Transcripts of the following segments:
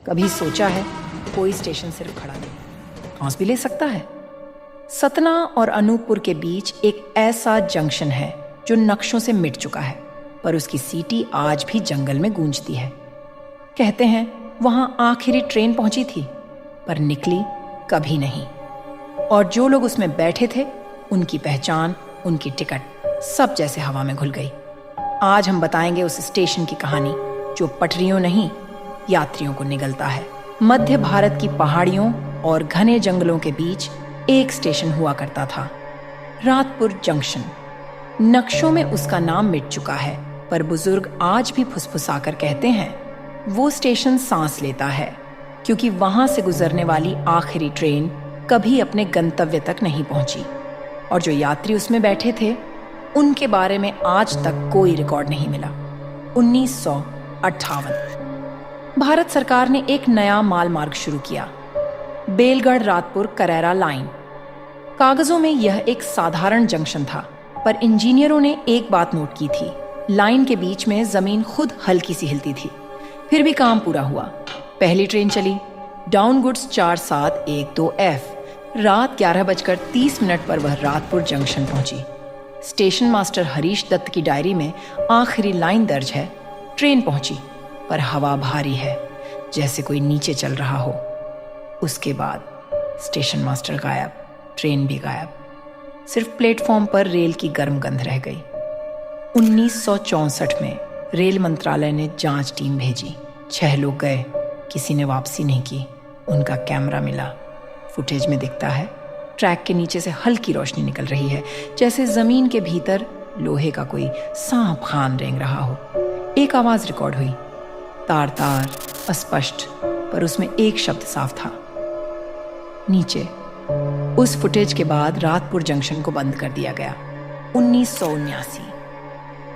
कभी सोचा है कोई स्टेशन सिर्फ खड़ा नहीं, सांस भी ले सकता है? सतना और अनूपपुर के बीच एक ऐसा जंक्शन है जो नक्शों से मिट चुका है, पर उसकी सीटी आज भी जंगल में गूंजती है। कहते हैं वहां आखिरी ट्रेन पहुंची थी, पर निकली कभी नहीं। और जो लोग उसमें बैठे थे, उनकी पहचान, उनकी टिकट सब जैसे हवा में घुल गई। आज हम बताएंगे उस स्टेशन की कहानी जो पटरियों नहीं, यात्रियों को निगलता है। मध्य भारत की पहाड़ियों और घने जंगलों के बीच एक स्टेशन हुआ करता था, रातपुर जंक्शन। नक्शों में उसका नाम मिट चुका है, पर बुजुर्ग आज भी फुसफुसाकर कहते हैं वो स्टेशन सांस लेता है, क्योंकि वहां से गुजरने वाली आखिरी ट्रेन कभी अपने गंतव्य तक नहीं पहुंची। और जो यात्री उसमें बैठे थे, उनके बारे में आज तक कोई रिकॉर्ड नहीं मिला। 1958 भारत सरकार ने एक नया माल मार्ग शुरू किया, बेलगढ़ रातपुर करैरा लाइन। कागजों में यह एक साधारण जंक्शन था, पर इंजीनियरों ने एक बात नोट की थी, लाइन के बीच में जमीन खुद हल्की सी हिलती थी। फिर भी काम पूरा हुआ। पहली ट्रेन चली, डाउन गुड्स 4712F। रात 11:30 पर वह रातपुर जंक्शन पहुंची। स्टेशन मास्टर हरीश दत्त की डायरी में आखिरी लाइन दर्ज है, ट्रेन पहुंची, पर हवा भारी है, जैसे कोई नीचे चल रहा हो। उसके बाद स्टेशन मास्टर गायब, ट्रेन भी गायब। सिर्फ प्लेटफॉर्म पर रेल की गर्म गंध रह गई। 1964 में रेल मंत्रालय ने जांच टीम भेजी। 6 लोग गए, किसी ने वापसी नहीं की। उनका कैमरा मिला, फुटेज में दिखता है ट्रैक के नीचे से हल्की रोशनी निकल रही है, जैसे जमीन के भीतर लोहे का कोई सांप खान रेंग रहा हो। एक आवाज रिकॉर्ड हुई, तार तार, अस्पष्ट, पर उसमें एक शब्द साफ था, नीचे। उस फुटेज के बाद रातपुर जंक्शन को बंद कर दिया गया। 1979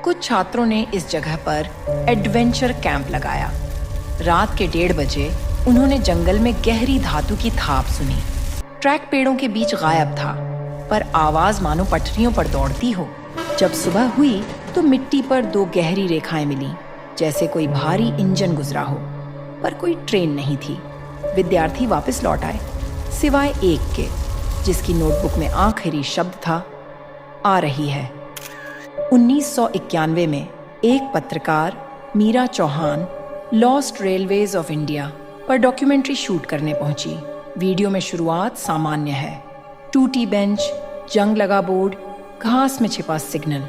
कुछ छात्रों ने इस जगह पर एडवेंचर कैंप लगाया। रात के 1:30 बजे उन्होंने जंगल में गहरी धातु की थाप सुनी। ट्रैक पेड़ों के बीच गायब था, पर आवाज मानो पटरियों पर दौड़ती हो। जब सुबह हुई तो मिट्टी पर 2 गहरी रेखाएं मिली, जैसे कोई भारी इंजन गुजरा हो, पर कोई ट्रेन नहीं थी। विद्यार्थी वापस लौट आए, सिवाय एक के, जिसकी नोटबुक में आखिरी शब्द था, आ रही है। 1991 में एक पत्रकार Meera Chauhan lost railways of India पर डॉक्यूमेंट्री शूट करने पहुंची। वीडियो में शुरुआत सामान्य है, टूटी बेंच, जंग लगा बोर्ड, घास में छिपा सिग्नल।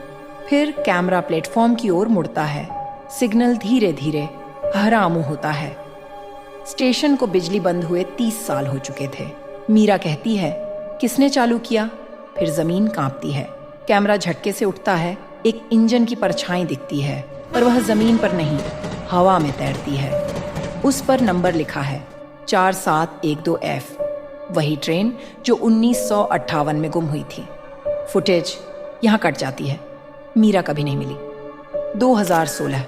फिर कैमरा प्लेटफॉर्म की ओर मुड़ता है, सिग्नल धीरे धीरे हरा मुंह होता है। स्टेशन को बिजली बंद हुए 30 साल हो चुके थे। मीरा कहती है, किसने चालू किया? फिर जमीन कांपती है, कैमरा झटके से उठता है, एक इंजन की परछाई दिखती है, पर वह जमीन पर नहीं, हवा में तैरती है। उस पर नंबर लिखा है 4712F, वही ट्रेन जो 1958 में गुम हुई थी। फुटेज यहाँ कट जाती है, मीरा कभी नहीं मिली। 2016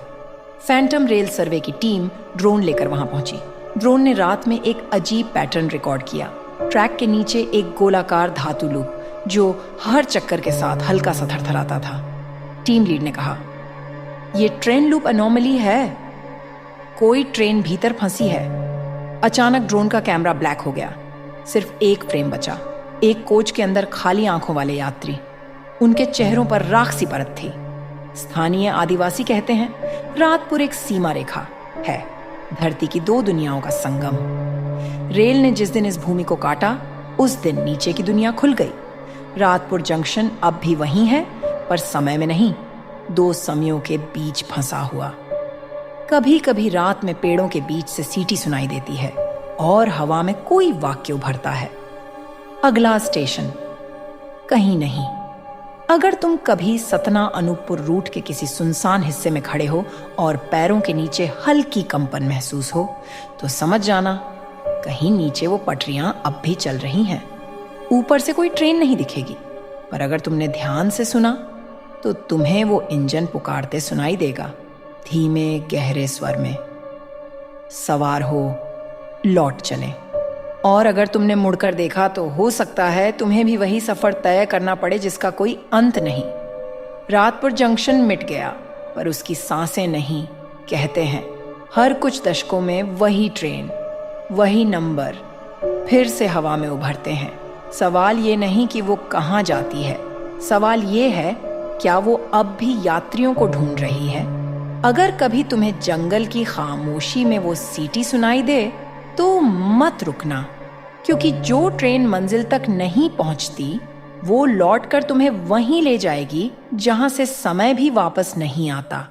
फैंटम रेल सर्वे की टीम ड्रोन लेकर वहां पहुंची। ड्रोन ने रात में एक अजीब पैटर्न रिकॉर्ड किया। ट्रैक के नीचे एक गोलाकार धातु लूप जो हर चक्कर के साथ हल्का सा थरथराता था। टीम लीड ने कहा, ये ट्रेन लूप अनोमली है, कोई ट्रेन भीतर फंसी है। अचानक ड्रोन का कैमरा ब्लैक हो गया, सिर्फ एक फ्रेम बचा। एक कोच के अंदर खाली आंखों वाले यात्री, उनके चेहरों पर राख सी परत थी। स्थानीय आदिवासी कहते हैं रातपुर एक सीमा रेखा है, धरती की 2 दुनियाओं का संगम। रेल ने जिस दिन इस भूमि को काटा, उस दिन नीचे की दुनिया खुल गई। रातपुर जंक्शन अब भी वहीं है, पर समय में नहीं, 2 समयों के बीच फंसा हुआ। कभी कभी रात में पेड़ों के बीच से सीटी सुनाई देती है और हवा में कोई वाक्य उभरता है, अगला स्टेशन कहीं नहीं। अगर तुम कभी सतना अनूपपुर रूट के किसी सुनसान हिस्से में खड़े हो और पैरों के नीचे हल्की कंपन महसूस हो, तो समझ जाना कहीं नीचे वो पटरियां अब भी चल रही हैं। ऊपर से कोई ट्रेन नहीं दिखेगी, पर अगर तुमने ध्यान से सुना तो तुम्हें वो इंजन पुकारते सुनाई देगा, धीमे गहरे स्वर में, सवार हो, लौट चलें। और अगर तुमने मुड़कर देखा तो हो सकता है तुम्हें भी वही सफर तय करना पड़े जिसका कोई अंत नहीं। रातपुर जंक्शन मिट गया, पर उसकी सांसें नहीं। कहते हैं हर कुछ दशकों में वही ट्रेन वही नंबर फिर से हवा में उभरते हैं। सवाल ये नहीं कि वो कहाँ जाती है, सवाल ये है क्या वो अब भी यात्रियों को ढूंढ रही है। अगर कभी तुम्हें जंगल की खामोशी में वो सीटी सुनाई दे तो मत रुकना, क्योंकि जो ट्रेन मंजिल तक नहीं पहुंचती वो लौटकर तुम्हें वहीं ले जाएगी जहां से समय भी वापस नहीं आता।